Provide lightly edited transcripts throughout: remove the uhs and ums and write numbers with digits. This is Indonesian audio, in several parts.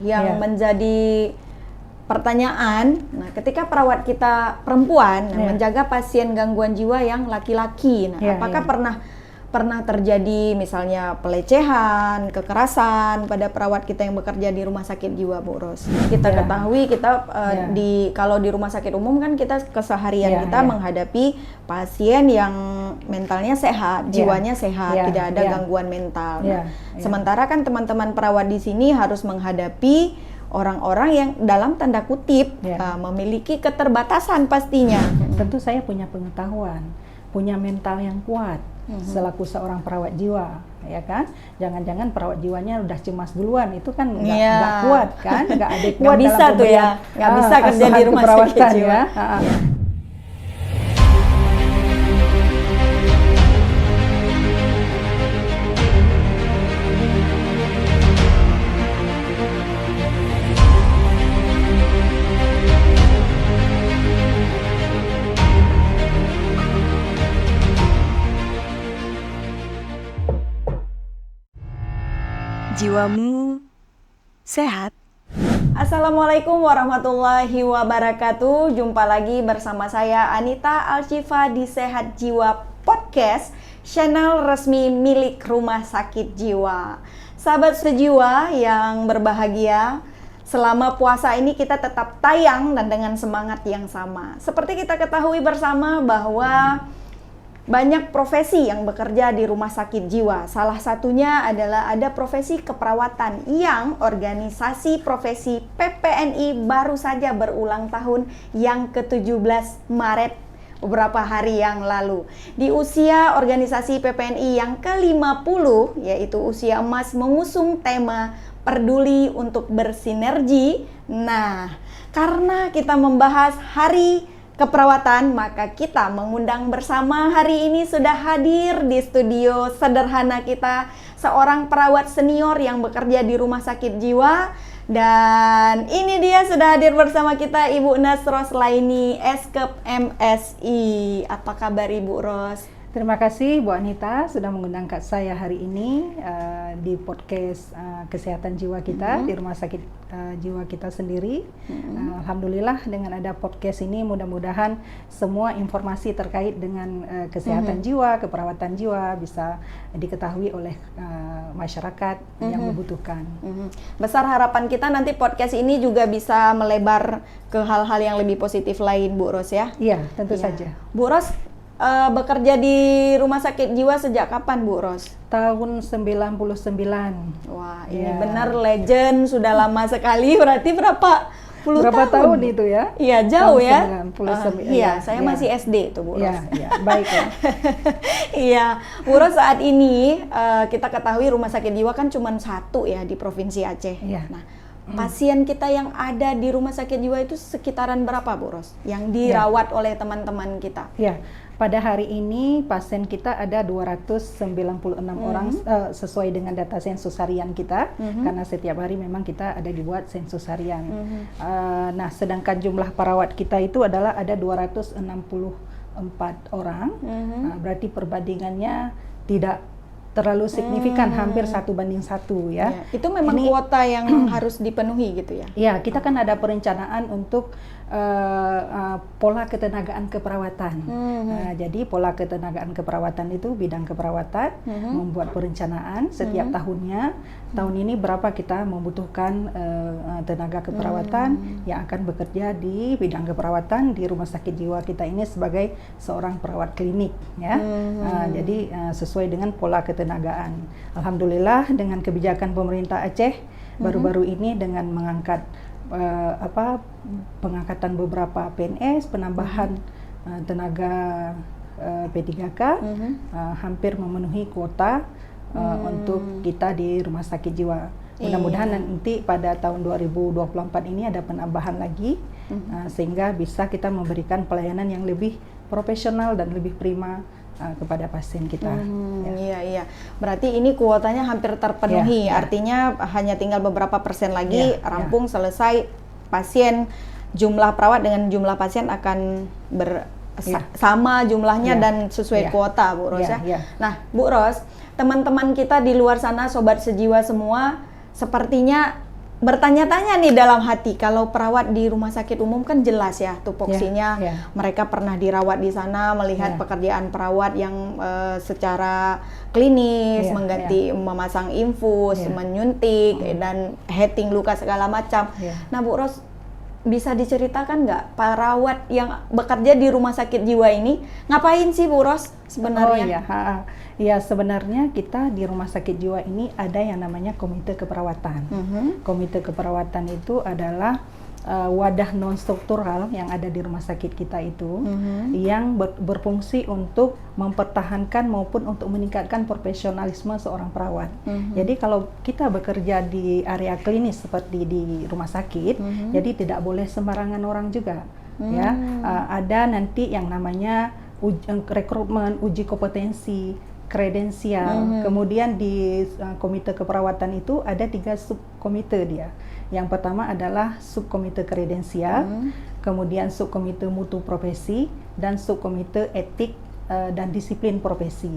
yang menjadi pertanyaan, nah ketika perawat kita perempuan menjaga pasien gangguan jiwa yang laki-laki, apakah pernah terjadi misalnya pelecehan, kekerasan pada perawat kita yang bekerja di rumah sakit jiwa, Bu Ros? Kita ketahui kita kalau di rumah sakit umum kan kita keseharian kita menghadapi pasien yang mentalnya sehat, jiwanya sehat, tidak ada gangguan mental. Sementara kan teman-teman perawat di sini harus menghadapi orang-orang yang dalam tanda kutip memiliki keterbatasan pastinya. Tentu saya punya pengetahuan, punya mental yang kuat selaku seorang perawat jiwa, ya kan? Jangan-jangan perawat jiwanya udah cemas duluan, itu kan nggak kuat kan? Nggak adekuat nggak bisa dalam tuh ya, nggak bisa kerja di rumah sakit jiwa. Jiwamu sehat. Assalamualaikum warahmatullahi wabarakatuh. Jumpa lagi bersama saya Anita Alshifa di Sehat Jiwa Podcast, channel resmi milik Rumah Sakit Jiwa. Sahabat sejiwa yang berbahagia, selama puasa ini kita tetap tayang dan dengan semangat yang sama. Seperti kita ketahui bersama bahwa banyak profesi yang bekerja di rumah sakit jiwa. Salah satunya adalah ada profesi keperawatan yang organisasi profesi PPNI baru saja berulang tahun yang ke-17 Maret beberapa hari yang lalu. Di usia organisasi PPNI yang ke-50, yaitu usia emas, mengusung tema peduli untuk bersinergi. Nah, karena kita membahas hari keperawatan, maka kita mengundang bersama hari ini sudah hadir di studio sederhana kita seorang perawat senior yang bekerja di rumah sakit jiwa. Dan ini dia sudah hadir bersama kita Ibu Nasros Laini, Eskep MSI. Apa kabar Ibu Ros? Terima kasih Bu Anita sudah mengundang saya hari ini di podcast kesehatan jiwa kita di rumah sakit jiwa kita sendiri. Alhamdulillah dengan ada podcast ini mudah-mudahan semua informasi terkait dengan kesehatan jiwa, keperawatan jiwa bisa diketahui oleh masyarakat yang membutuhkan. Besar harapan kita nanti podcast ini juga bisa melebar ke hal-hal yang lebih positif lain, Bu Ros ya? Iya, tentu saja. Bu Ros, bekerja di rumah sakit jiwa sejak kapan, Bu Ros? Tahun 99. Wah, ini benar legend, sudah lama sekali. Berarti berapa tahun itu ya? Iya, jauh tahun ya. Saya masih SD tuh, Bu Ros. Iya, baik ya. Iya, Bu Ros, saat ini kita ketahui rumah sakit jiwa kan cuma satu ya di Provinsi Aceh. Iya. Nah, pasien kita yang ada di rumah sakit jiwa itu sekitaran berapa, Bu Ros? Yang dirawat oleh teman-teman kita? Iya. Pada hari ini pasien kita ada 296 orang sesuai dengan data sensus harian kita, karena setiap hari memang kita ada dibuat sensus harian. Nah, sedangkan jumlah perawat kita itu adalah ada 264 orang, berarti perbandingannya tidak terlalu signifikan, hampir 1:1 ya. Itu memang kuota yang harus dipenuhi gitu ya? Ya, kita kan ada perencanaan untuk pola ketenagaan keperawatan. Jadi pola ketenagaan keperawatan itu bidang keperawatan membuat perencanaan setiap tahunnya. Tahun ini berapa kita membutuhkan tenaga keperawatan yang akan bekerja di bidang keperawatan di rumah sakit jiwa kita ini sebagai seorang perawat klinik ya. Jadi sesuai dengan pola ketenagaan. Alhamdulillah dengan kebijakan pemerintah Aceh baru-baru ini dengan mengangkat pengangkatan beberapa PNS, penambahan tenaga P3K, hampir memenuhi kuota untuk kita di rumah sakit jiwa. Mudah-mudahan nanti pada tahun 2024 ini ada penambahan lagi, sehingga bisa kita memberikan pelayanan yang lebih profesional dan lebih prima kepada pasien kita. Iya. Berarti ini kuotanya hampir terpenuhi. Artinya hanya tinggal beberapa persen lagi rampung selesai pasien. Jumlah perawat dengan jumlah pasien akan sama jumlahnya dan sesuai kuota, Bu Ros ya. Nah, Bu Ros, teman-teman kita di luar sana, sobat sejiwa semua, sepertinya bertanya-tanya nih dalam hati, kalau perawat di rumah sakit umum kan jelas ya tupoksinya, mereka pernah dirawat di sana, melihat pekerjaan perawat yang secara klinis, mengganti, memasang infus, menyuntik, dan heating luka segala macam. Nah Bu Ros, bisa diceritakan nggak perawat yang bekerja di rumah sakit jiwa ini ngapain sih Bu Ros sebenarnya? Ya, sebenarnya kita di rumah sakit jiwa ini ada yang namanya komite keperawatan. Komite keperawatan itu adalah wadah non struktural yang ada di rumah sakit kita itu, yang berfungsi untuk mempertahankan maupun untuk meningkatkan profesionalisme seorang perawat. Jadi kalau kita bekerja di area klinis seperti di rumah sakit, jadi tidak boleh sembarangan orang juga. Ya, ada nanti yang namanya rekrutmen, uji kompetensi, kredensial. Kemudian di komite keperawatan itu ada 3 subkomite dia. Yang pertama adalah subkomite kredensial, kemudian subkomite mutu profesi, dan subkomite etik dan disiplin profesi.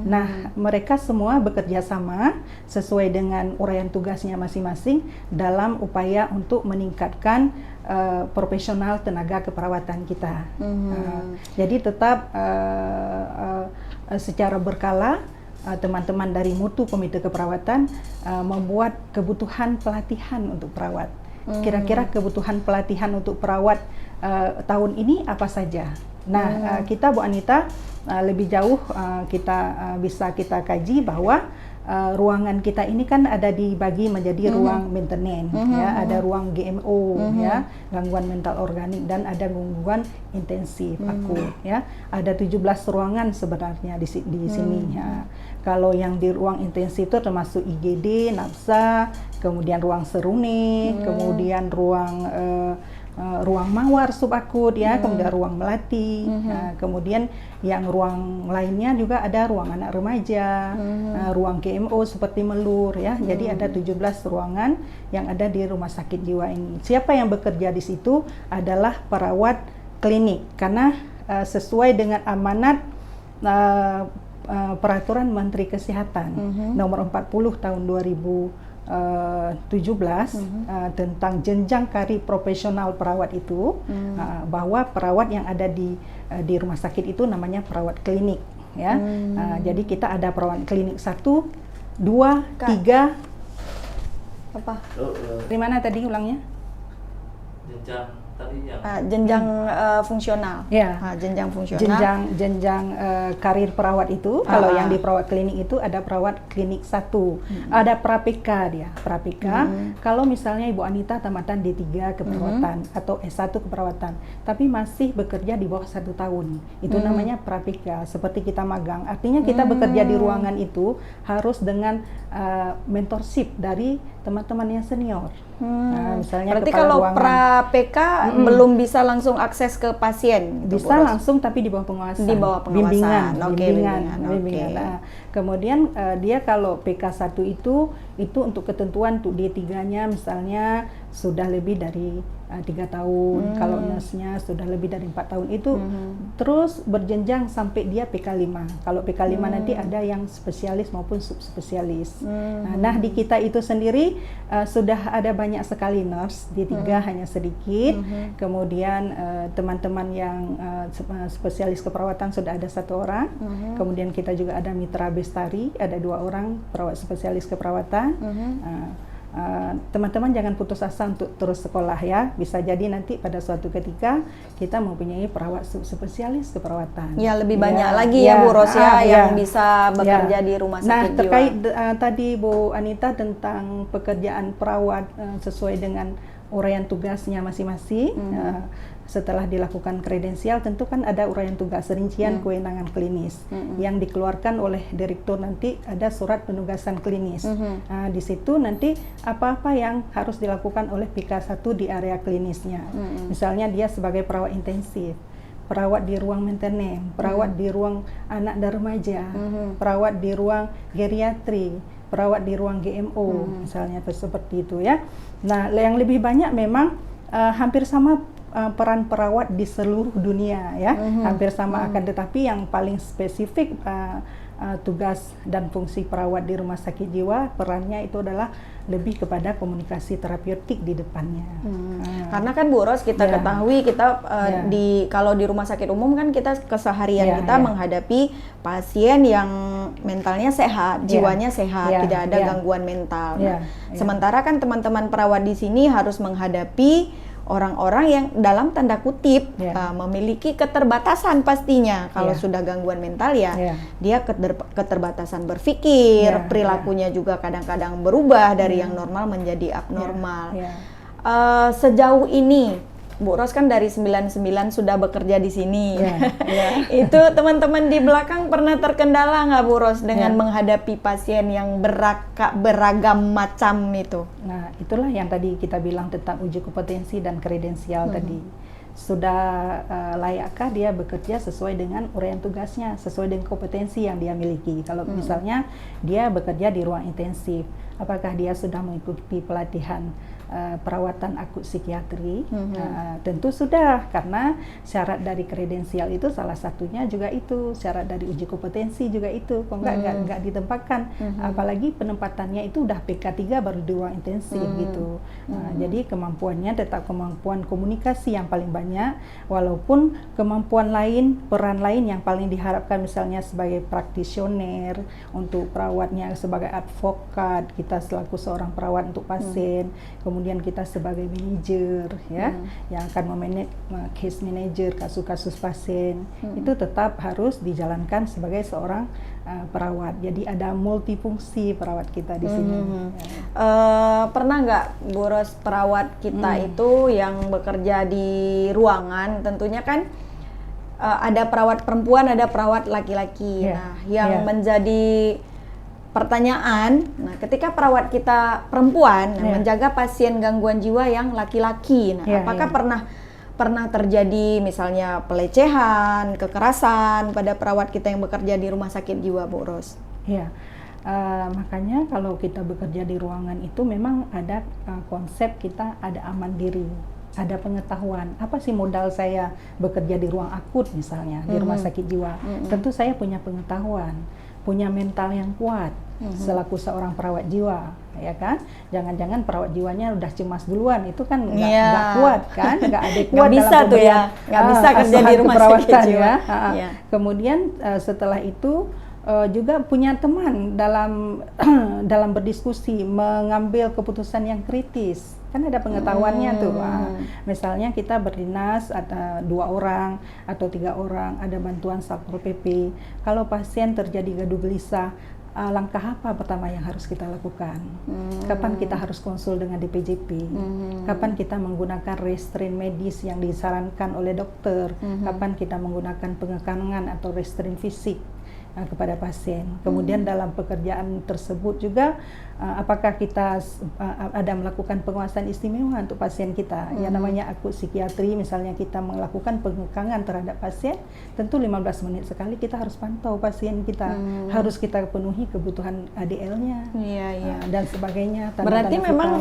Nah, mereka semua bekerja sama sesuai dengan uraian tugasnya masing-masing dalam upaya untuk meningkatkan profesional tenaga keperawatan kita. Jadi tetap secara berkala teman-teman dari mutu komite keperawatan membuat kebutuhan pelatihan untuk perawat. Kira-kira kebutuhan pelatihan untuk perawat tahun ini apa saja? Nah, kita Bu Anita lebih jauh kita bisa kita kaji bahwa ruangan kita ini kan ada dibagi menjadi ruang maintenance, ya, ada ruang GMO, ya, gangguan mental organik, dan ada gangguan intensif akut, ya. Ada 17 ruangan sebenarnya di sini, ya. Kalau yang di ruang intensif itu termasuk IGD, NAPSA, kemudian ruang seruni, kemudian ruang mawar subakut, ya, kemudian ruang melati, kemudian yang ruang lainnya juga ada ruang anak remaja, ruang GMO seperti melur, ya. Jadi ada 17 ruangan yang ada di rumah sakit jiwa ini. Siapa yang bekerja di situ adalah perawat klinik, karena sesuai dengan amanat peraturan Menteri Kesehatan nomor 40 tahun 2017 tentang jenjang karir profesional perawat itu, bahwa perawat yang ada di rumah sakit itu namanya perawat klinik, ya. Jadi kita ada perawat klinik 1, 2, 3. Apa? Di mana tadi ulangnya? Jenjang tadi yang jenjang fungsional. Ya. Jenjang fungsional. Jenjang karir perawat itu, kalau yang di perawat klinik itu ada perawat klinik 1, ada prapika dia, prapika. Kalau misalnya Ibu Anita tamatan D3 keperawatan atau S1 keperawatan, tapi masih bekerja di bawah 1 tahun, itu namanya prapika. Seperti kita magang, artinya kita bekerja di ruangan itu harus dengan mentorship dari teman-teman yang senior. Misalnya berarti kalau pra-PK belum bisa langsung akses ke pasien gitu, bisa langsung, tapi di bawah pengawasan, di bawah pengawasan, bimbingan. Nah, kemudian dia kalau PK1 itu untuk ketentuan untuk D3-nya misalnya sudah lebih dari 3 tahun, kalau nurse-nya sudah lebih dari 4 tahun itu, terus berjenjang sampai dia PK5. Kalau PK5 nanti ada yang spesialis maupun subspesialis. Nah, di kita itu sendiri sudah ada banyak sekali nurse, D3 hanya sedikit. Kemudian teman-teman yang spesialis keperawatan sudah ada 1 orang. Kemudian kita juga ada mitra bestari, ada 2 orang perawat spesialis keperawatan. Teman-teman jangan putus asa untuk terus sekolah, ya. Bisa jadi nanti pada suatu ketika kita mempunyai perawat spesialis keperawatan. Ya, lebih banyak lagi ya Bu Ros yang bisa bekerja di rumah sakit jiwa. Nah, terkait tadi Bu Anita tentang pekerjaan perawat sesuai dengan uraian tugasnya masing-masing. Setelah dilakukan kredensial, tentu kan ada uraian tugas rincian kewenangan klinis yang dikeluarkan oleh direktur, nanti ada surat penugasan klinis. Di situ nanti apa-apa yang harus dilakukan oleh PK1 di area klinisnya. Misalnya dia sebagai perawat intensif, perawat di ruang maintenance, perawat di ruang anak dan remaja, perawat di ruang geriatri, perawat di ruang GMO, misalnya seperti itu, ya. Nah, yang lebih banyak memang hampir sama peran perawat di seluruh dunia, ya, hampir sama, akan tetapi yang paling spesifik tugas dan fungsi perawat di rumah sakit jiwa, perannya itu adalah lebih kepada komunikasi terapeutik di depannya. Karena kan Bu Ros kita ketahui kita kalau di rumah sakit umum kan kita keseharian kita menghadapi pasien yang mentalnya sehat, jiwanya sehat, tidak ada gangguan mental. Sementara kan teman-teman perawat di sini harus menghadapi orang-orang yang dalam tanda kutip memiliki keterbatasan pastinya. Kalau sudah gangguan mental dia keterbatasan berpikir, perilakunya juga kadang-kadang berubah dari yang normal menjadi abnormal. Sejauh ini Bu Ros kan dari 99 sudah bekerja di sini. Itu teman-teman di belakang pernah terkendala nggak Bu Ros dengan menghadapi pasien yang beragam macam itu? Nah, itulah yang tadi kita bilang tentang uji kompetensi dan kredensial tadi. Sudah layakkah dia bekerja sesuai dengan uraian tugasnya, sesuai dengan kompetensi yang dia miliki. Kalau misalnya dia bekerja di ruang intensif, apakah dia sudah mengikuti pelatihan perawatan akut psikiatri? Tentu sudah, karena syarat dari kredensial itu salah satunya juga itu, syarat dari uji kompetensi juga itu. Kok nggak ditempatkan, apalagi penempatannya itu udah PK3 baru di ruang intensif gitu. Jadi kemampuannya tetap kemampuan komunikasi yang paling banyak, walaupun kemampuan lain, peran lain yang paling diharapkan misalnya sebagai praktisioner, untuk perawatnya sebagai advokat, kita selaku seorang perawat untuk pasien, kemudian kita sebagai manajer yang akan memanage case manager kasus-kasus pasien, itu tetap harus dijalankan sebagai seorang perawat. Jadi ada multifungsi perawat kita di sini. Pernah nggak Bu Ros perawat kita itu yang bekerja di ruangan, tentunya kan ada perawat perempuan, ada perawat laki-laki. Nah, yang menjadi pertanyaan, ketika perawat kita perempuan menjaga pasien gangguan jiwa yang laki-laki, apakah pernah terjadi misalnya pelecehan, kekerasan pada perawat kita yang bekerja di rumah sakit jiwa, Bu Ros? Makanya kalau kita bekerja di ruangan itu memang ada konsep kita ada aman diri, ada pengetahuan. Apa sih modal saya bekerja di ruang akut misalnya di rumah sakit jiwa? Tentu saya punya pengetahuan, punya mental yang kuat selaku seorang perawat jiwa, ya kan? Jangan-jangan perawat jiwanya udah cemas duluan, itu kan nggak kuat kan? Nggak adekuat dalam pemberian, nggak bisa kerja di rumah sakit jiwa. Kemudian setelah itu juga punya teman dalam berdiskusi, mengambil keputusan yang kritis. Kan ada pengetahuannya tuh. Misalnya kita berdinas ada 2 orang atau 3 orang, ada bantuan Satpol PP. Kalau pasien terjadi gaduh gelisah, langkah apa pertama yang harus kita lakukan? Kapan kita harus konsul dengan DPJP? Kapan kita menggunakan restrain medis yang disarankan oleh dokter? Kapan kita menggunakan pengekangan atau restrain fisik kepada pasien? Kemudian dalam pekerjaan tersebut juga apakah kita ada melakukan penguasaan istimewa untuk pasien kita, yang namanya akut psikiatri, misalnya kita melakukan pengekangan terhadap pasien, tentu 15 menit sekali kita harus pantau pasien kita, harus kita penuhi kebutuhan ADL-nya dan sebagainya. Berarti memang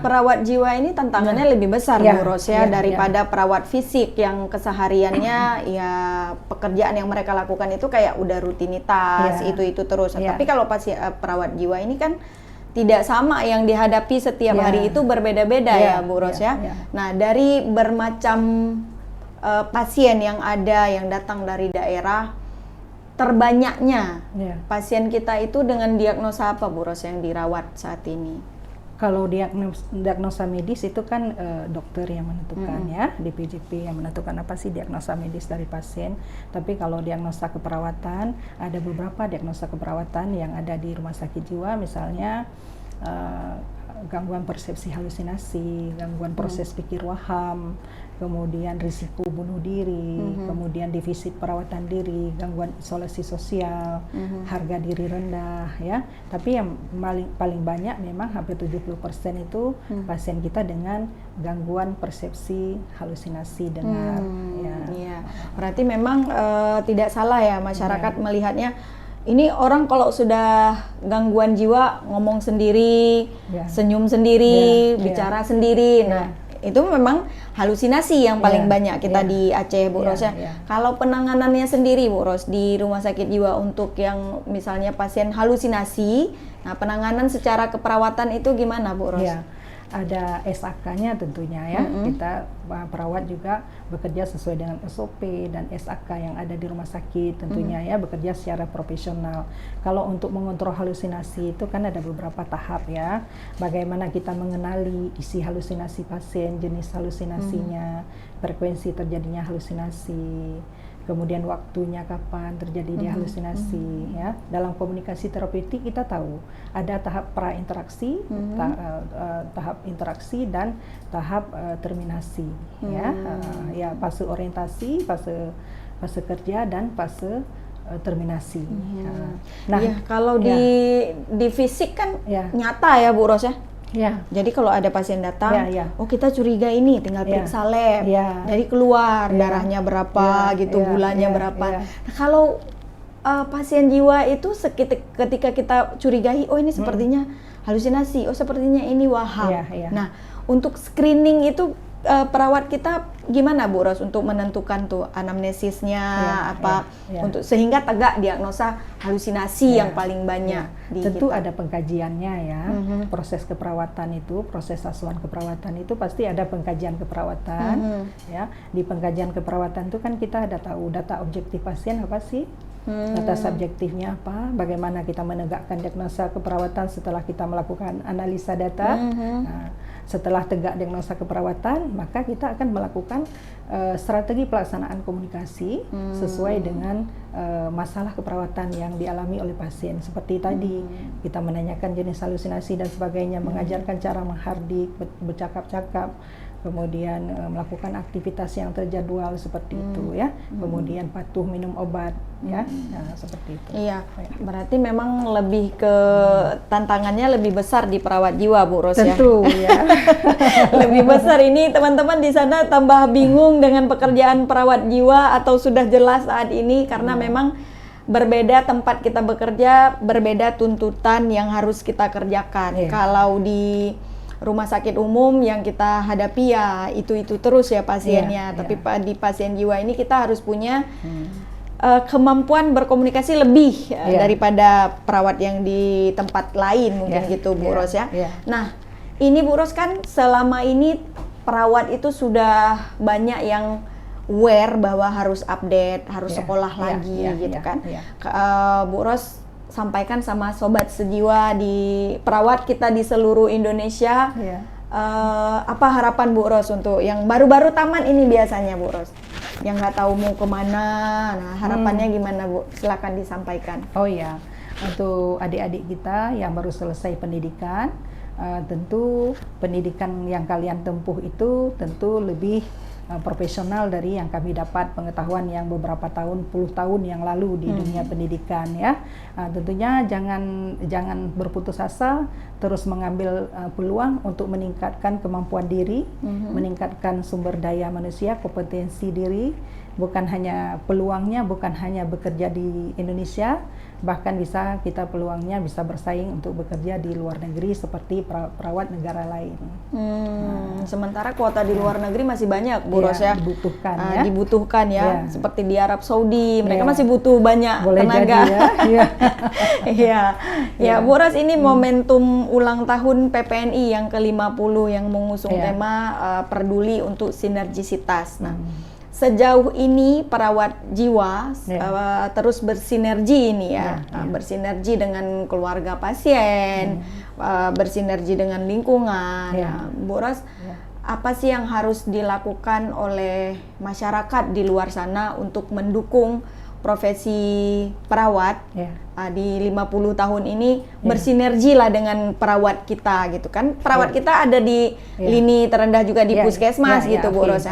perawat jiwa ini tantangannya lebih besar, Bu Ros daripada perawat fisik yang kesehariannya pekerjaan yang mereka lakukan itu kayak udah rutinitas itu terus. Tapi kalau perawat jiwa ini kan tidak sama, yang dihadapi setiap hari itu berbeda-beda ya Bu Ros Nah, dari bermacam pasien yang ada yang datang dari daerah, terbanyaknya pasien kita itu dengan diagnosa apa Bu Ros yang dirawat saat ini? Kalau diagnosa medis itu kan dokter yang menentukan DPJP yang menentukan apa sih diagnosa medis dari pasien. Tapi kalau diagnosa keperawatan, ada beberapa diagnosa keperawatan yang ada di rumah sakit jiwa, misalnya gangguan persepsi halusinasi, gangguan proses pikir waham, kemudian risiko bunuh diri, kemudian defisit perawatan diri, gangguan isolasi sosial, harga diri rendah Tapi yang paling banyak memang hampir 70% itu pasien kita dengan gangguan persepsi halusinasi dengar. Berarti memang tidak salah ya masyarakat melihatnya. Ini orang kalau sudah gangguan jiwa ngomong sendiri, senyum sendiri, bicara sendiri. Nah, itu memang halusinasi yang paling Iya, banyak kita iya. di Aceh, Bu Iya, Ros ya. iya. Kalau penanganannya sendiri, Bu Ros, di rumah sakit jiwa untuk yang misalnya pasien halusinasi, nah penanganan secara keperawatan itu gimana, Bu Ros? Ya, ada SAK-nya tentunya ya. Kita perawat juga bekerja sesuai dengan SOP dan SAK yang ada di rumah sakit tentunya ya, bekerja secara profesional. Kalau untuk mengontrol halusinasi itu kan ada beberapa tahap ya. Bagaimana kita mengenali isi halusinasi pasien, jenis halusinasinya, frekuensi terjadinya halusinasi, kemudian waktunya kapan terjadi halusinasi ya. Dalam komunikasi terapeutik kita tahu ada tahap prainteraksi, tahap interaksi dan tahap terminasi ya. Ya, fase orientasi, fase kerja dan fase terminasi. Nah, Iya, kalau ya. di fisik kan Ya. nyata ya, Bu Ros ya. Ya, Jadi kalau ada pasien datang, Ya, ya. oh kita curiga ini, tinggal Ya. periksa lab. Ya. Jadi keluar Ya. darahnya berapa Ya, gitu, ya, gulanya ya, berapa. ya. Nah, kalau pasien jiwa itu ketika kita curigai, oh ini sepertinya halusinasi, oh sepertinya ini waham. Ya, ya. Nah, untuk screening itu perawat kita gimana, Bu Ros, untuk menentukan tuh anamnesisnya apa ya. untuk sehingga tegak diagnosa halusinasi Ya, yang paling banyak di tentu kita. ada pengkajiannya ya. Proses keperawatan itu, proses asuhan keperawatan itu pasti ada pengkajian keperawatan ya. Di pengkajian keperawatan itu kan kita ada tahu data objektif pasien apa sih, data subjektifnya apa, bagaimana kita menegakkan diagnosa keperawatan setelah kita melakukan analisa data. Nah, setelah tegak diagnosa keperawatan, maka kita akan melakukan strategi pelaksanaan komunikasi sesuai dengan masalah keperawatan yang dialami oleh pasien. Seperti tadi, kita menanyakan jenis halusinasi dan sebagainya, mengajarkan cara menghardik, bercakap-cakap, kemudian melakukan aktivitas yang terjadwal seperti itu ya, kemudian patuh minum obat ya, nah, seperti itu. Iya, berarti memang lebih ke tantangannya lebih besar di perawat jiwa, Bu Ros ya. Tentu ya. Lebih besar ini teman-teman di sana tambah bingung dengan pekerjaan perawat jiwa atau sudah jelas saat ini karena memang berbeda tempat kita bekerja, berbeda tuntutan yang harus kita kerjakan. Iya. Kalau di rumah sakit umum yang kita hadapi ya itu terus ya pasiennya, Iya, tapi di pasien jiwa ini kita harus punya kemampuan berkomunikasi lebih daripada perawat yang di tempat lain mungkin gitu, Bu Ros ya. Iya. Nah, ini Bu Ros kan selama ini perawat itu sudah banyak yang aware bahwa harus update, harus sekolah lagi gitu kan. Bu Ros sampaikan sama sobat sejiwa di perawat kita di seluruh Indonesia. Apa harapan Bu Ros untuk yang baru-baru tamat ini biasanya, Bu Ros? Yang nggak tahu mau kemana, nah harapannya gimana, Bu? Silakan disampaikan. Oh ya, untuk adik-adik kita yang baru selesai pendidikan, tentu pendidikan yang kalian tempuh itu tentu lebih profesional dari yang kami dapat pengetahuan yang beberapa tahun, puluh tahun yang lalu di dunia pendidikan ya. Tentunya jangan berputus asa, terus mengambil peluang untuk meningkatkan kemampuan diri, meningkatkan sumber daya manusia, kompetensi diri, bukan hanya peluangnya, bukan hanya bekerja di Indonesia, bahkan bisa kita peluangnya bisa bersaing untuk bekerja di luar negeri seperti perawat negara lain. Sementara kuota di luar negeri masih banyak, Bu Ros ya. Dibutuhkan ya. Dibutuhkan ya. Ya. Seperti di Arab Saudi, mereka Ya. masih butuh banyak Boleh tenaga. jadi ya. Iya. Ya, Bu Ros, ini momentum ulang tahun PPNI yang ke-50 yang mengusung tema peduli untuk sinergisitas. Nah, sejauh ini perawat jiwa terus bersinergi ini ya, bersinergi dengan keluarga pasien, bersinergi dengan lingkungan. Nah, Bu Ros, apa sih yang harus dilakukan oleh masyarakat di luar sana untuk mendukung profesi perawat di 50 tahun ini bersinergi lah dengan perawat kita gitu kan. Perawat kita ada di lini terendah juga di puskesmas gitu, Bu Ros.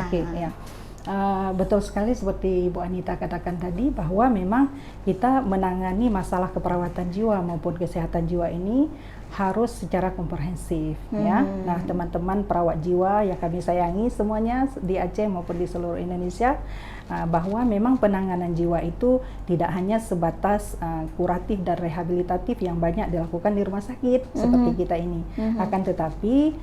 Betul sekali seperti Bu Anita katakan tadi bahwa memang kita menangani masalah keperawatan jiwa maupun kesehatan jiwa ini harus secara komprehensif ya. Nah, teman-teman perawat jiwa yang kami sayangi semuanya di Aceh maupun di seluruh Indonesia, bahwa memang penanganan jiwa itu tidak hanya sebatas kuratif dan rehabilitatif yang banyak dilakukan di rumah sakit seperti kita ini, akan tetapi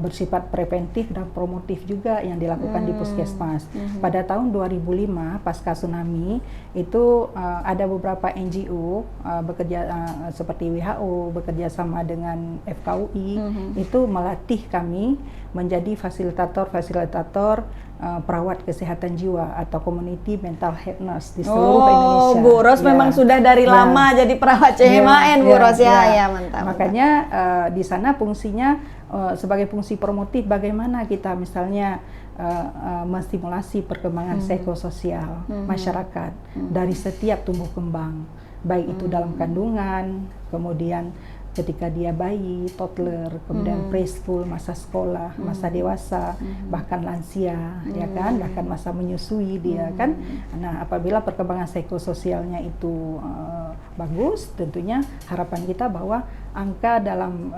bersifat preventif dan promotif juga yang dilakukan di puskesmas. Pada tahun 2005 pasca tsunami itu ada beberapa NGO bekerja seperti WHO bekerja sama dengan FKUI itu melatih kami menjadi fasilitator perawat kesehatan jiwa atau community mental health nurse di seluruh Indonesia. Bu Ros memang sudah dari lama jadi perawat CMAN, Bu Ros ya, mantap. Makanya di sana fungsinya sebagai fungsi promotif, bagaimana kita misalnya menstimulasi perkembangan psikososial masyarakat dari setiap tumbuh kembang, baik itu dalam kandungan, kemudian ketika dia bayi, toddler, kemudian preschool, masa sekolah, masa dewasa, bahkan lansia, ya kan, bahkan masa menyusui dia kan. Nah, apabila perkembangan psikososialnya itu bagus, tentunya harapan kita bahwa angka dalam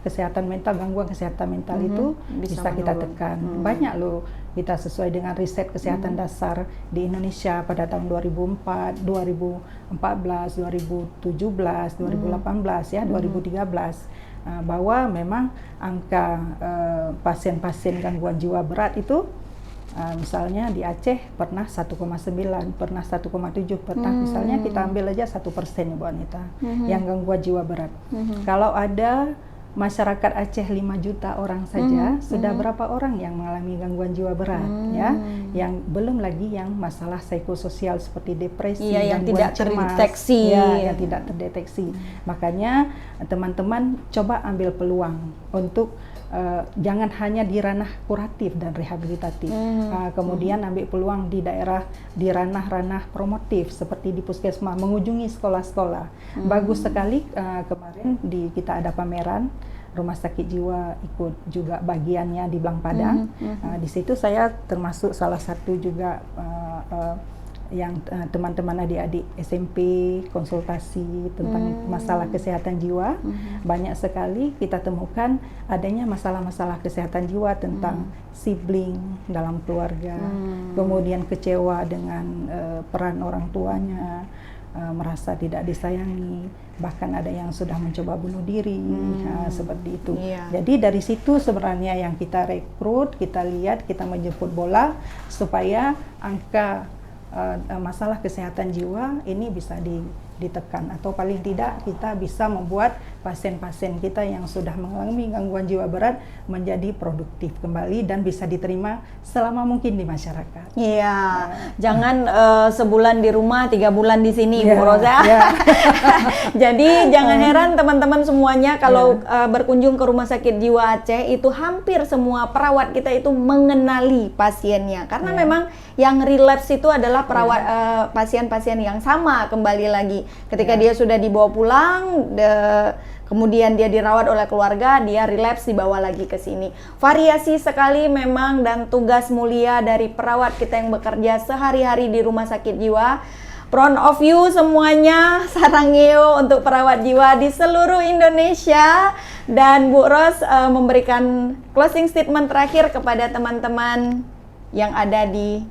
kesehatan mental, gangguan kesehatan mental itu bisa kita tekan. Banyak loh, kita sesuai dengan riset kesehatan dasar di Indonesia pada tahun 2004, 2014, 2017, 2018 ya, 2013 bahwa memang angka pasien-pasien gangguan jiwa berat itu misalnya di Aceh pernah 1,9, pernah 1,7, pernah misalnya kita ambil aja 1% ya Bu Anita yang gangguan jiwa berat. Kalau ada masyarakat Aceh 5 juta orang saja, sudah berapa orang yang mengalami gangguan jiwa berat ya, yang belum lagi yang masalah psikososial seperti depresi, yang tidak terdeteksi, yang tidak terdeteksi. Makanya teman-teman coba ambil peluang untuk jangan hanya di ranah kuratif dan rehabilitatif, kemudian ambil peluang di daerah, di ranah-ranah promotif seperti di puskesmas, mengunjungi sekolah-sekolah. Bagus sekali kemarin kita ada pameran rumah sakit jiwa ikut juga bagiannya di Blang Padang. Di situ saya termasuk salah satu juga yang teman-teman adik-adik SMP konsultasi tentang masalah kesehatan jiwa. Banyak sekali kita temukan adanya masalah-masalah kesehatan jiwa tentang sibling dalam keluarga, kemudian kecewa dengan peran orang tuanya, merasa tidak disayangi, bahkan ada yang sudah mencoba bunuh diri, seperti itu. Jadi dari situ sebenarnya yang kita rekrut, kita lihat, kita menjemput bola supaya angka masalah kesehatan jiwa ini bisa ditekan, atau paling tidak kita bisa membuat pasien-pasien kita yang sudah mengalami gangguan jiwa berat menjadi produktif kembali dan bisa diterima selama mungkin di masyarakat. Iya, jangan sebulan di rumah, 3 bulan di sini, Bu Rosa. Jadi jangan heran teman-teman semuanya kalau berkunjung ke Rumah Sakit Jiwa Aceh itu hampir semua perawat kita itu mengenali pasiennya, karena memang yang relapse itu adalah perawat pasien-pasien yang sama kembali lagi. Ketika dia sudah dibawa pulang, kemudian dia dirawat oleh keluarga, dia relapse dibawa lagi ke sini. Variasi sekali memang dan tugas mulia dari perawat kita yang bekerja sehari-hari di Rumah Sakit Jiwa. Proud of you semuanya, sarangeo untuk perawat jiwa di seluruh Indonesia. Dan Bu Ros memberikan closing statement terakhir kepada teman-teman yang ada di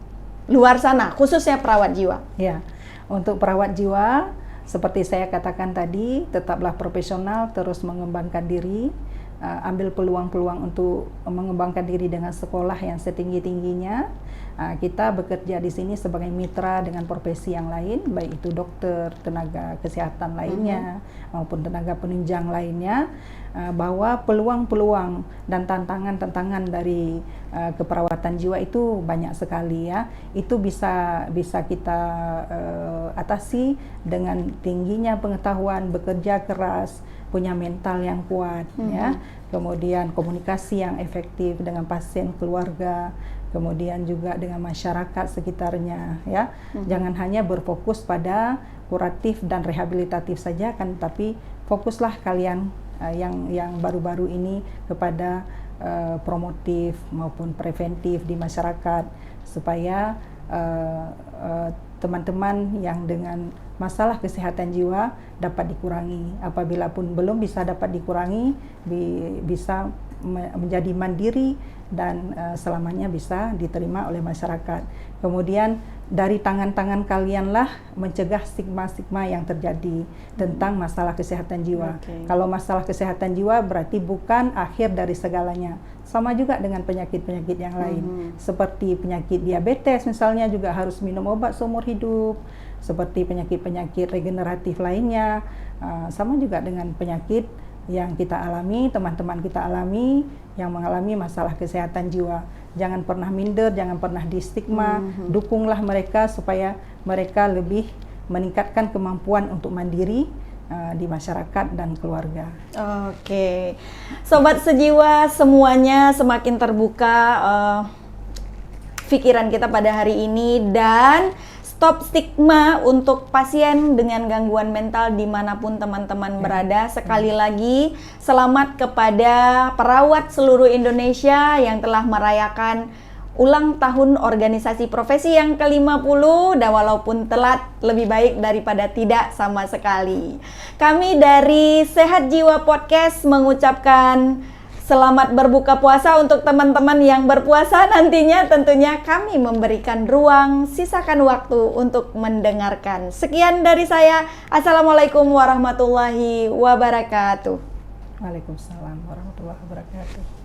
luar sana, khususnya perawat jiwa. Ya, untuk perawat jiwa, seperti saya katakan tadi, tetaplah profesional, terus mengembangkan diri, ambil peluang-peluang untuk mengembangkan diri dengan sekolah yang setinggi-tingginya. Kita bekerja di sini sebagai mitra dengan profesi yang lain, baik itu dokter, tenaga kesehatan lainnya, maupun tenaga penunjang lainnya, bahwa peluang-peluang dan tantangan-tantangan dari keperawatan jiwa itu banyak sekali ya. Itu bisa kita atasi dengan tingginya pengetahuan, bekerja keras, punya mental yang kuat ya. Kemudian komunikasi yang efektif dengan pasien, keluarga, kemudian juga dengan masyarakat sekitarnya ya. Jangan hanya berfokus pada kuratif dan rehabilitatif saja kan, tapi fokuslah kalian yang baru-baru ini kepada promotif maupun preventif di masyarakat, supaya teman-teman yang dengan masalah kesehatan jiwa dapat dikurangi. Apabila pun belum bisa dapat dikurangi, bisa menjadi mandiri dan selamanya bisa diterima oleh masyarakat. Kemudian dari tangan-tangan kalianlah mencegah stigma-stigma yang terjadi tentang masalah kesehatan jiwa. Kalau masalah kesehatan jiwa berarti bukan akhir dari segalanya. Sama juga dengan penyakit-penyakit yang lain. Seperti penyakit diabetes misalnya juga harus minum obat seumur hidup. Seperti penyakit-penyakit regeneratif lainnya. Sama juga dengan penyakit yang kita alami, teman-teman kita alami, yang mengalami masalah kesehatan jiwa. Jangan pernah minder, jangan pernah distigma, dukunglah mereka supaya mereka lebih meningkatkan kemampuan untuk mandiri di masyarakat dan keluarga. Oke, Sobat Sejiwa semuanya semakin terbuka pikiran kita pada hari ini, dan stop stigma untuk pasien dengan gangguan mental dimanapun teman-teman berada. Sekali lagi, selamat kepada perawat seluruh Indonesia yang telah merayakan ulang tahun organisasi profesi yang ke-50, dan walaupun telat, lebih baik daripada tidak sama sekali. Kami dari Sehat Jiwa Podcast mengucapkan selamat berbuka puasa untuk teman-teman yang berpuasa. Nantinya tentunya kami memberikan ruang, sisakan waktu untuk mendengarkan. Sekian dari saya. Assalamualaikum warahmatullahi wabarakatuh. Waalaikumsalam warahmatullahi wabarakatuh.